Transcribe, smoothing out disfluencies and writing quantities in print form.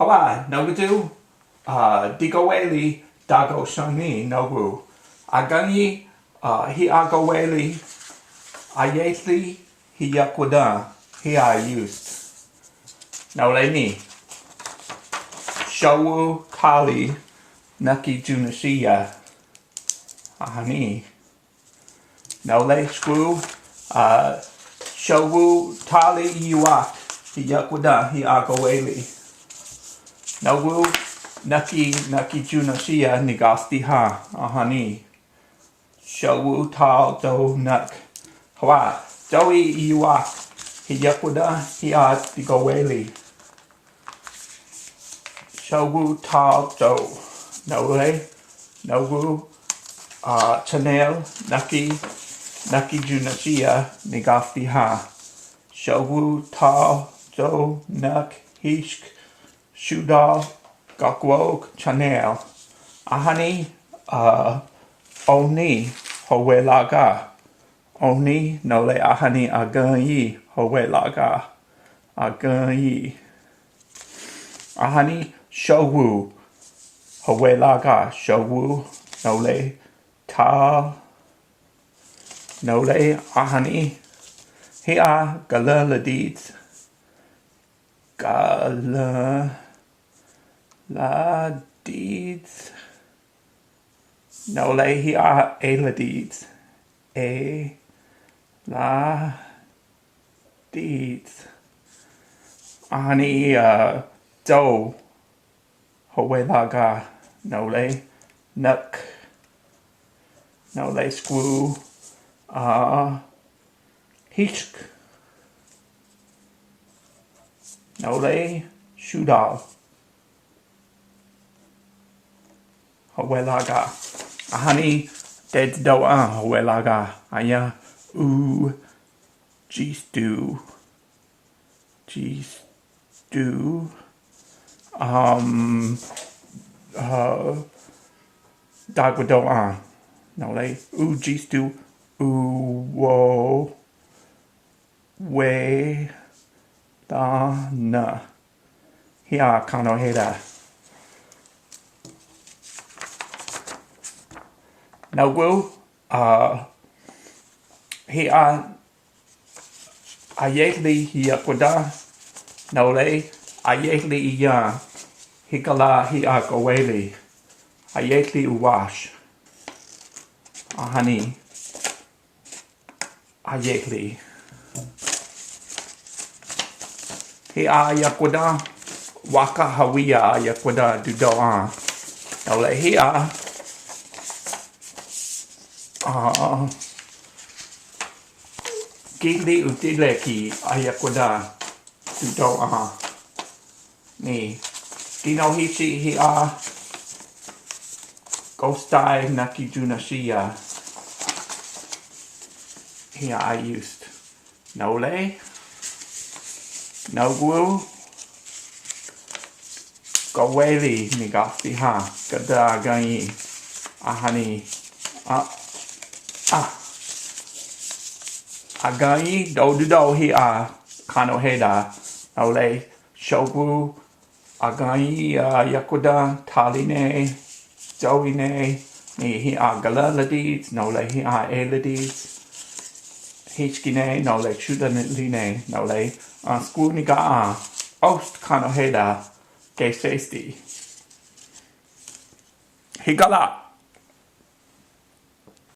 Hawaii, Nogadu, Digaweli, Dago Shani, Nogu. Aganyi, Hi Agaweli, Ayetli, Hi Yakwada, Hi I used. Nauleni, Shawu, Kali, Naki Junashia, Ahani. Naule Screw, Shawu, Tali, Yuak, Hi Yakwada, Hi Agaweli. Nagu Naki Junashia Nigasti Ha Ahani Shawu Tal Do Nuk Hawa Joey Iwa Hiyakuda Hiat Digaweli Shawu Tal Do Nole Nagu Chanel Naki Junashia Nigasti Ha Shawu Tal Do Nuk Hishk Shudal, Gakwog, Chanel, Ahani, Oni, Howelaga, Oni, Nole Ahani, Aganyi, Howelaga, Aganyi, Ahani, Showu, Howelaga, Showu, Nole, Tal, Nole, Ahani, Hia, Galaladid, La deeds. No lay he are la deeds. La deeds. Ani do Howelaga. No lay nuck. No lay screw. Hishk. No lay shoot-off. Howelaga. Ahani dead doa Howelaga. Aya G-stew. Dagwadoa. No lay G-stew. Wo we da na. Hia kano heda. Nagu, Hia Ayetli Hiakwada, Nole, Ayetli Iya, Hikala Hia Goweli, Ayetli Uwash, Ahani, Ayetli. Hia Yakwada, Waka Hawia Yakwada Dudoa, Nole Hia. Gigli Udileki Ayakwada Dudo Ni Dino Hishi Hia Ghostai Naki Junashia Hia I used Nole Nogu Goweli Nigasti Ha Gada Ganyi Ahani Aganyi do he kano heda Nole Shogu Aganyi Yakuda Taline Joine Ni he Galaladids Nole he Eladids Hishkine Nole Shudaline Nole Skuniga Ost kano heda Gesesti Higala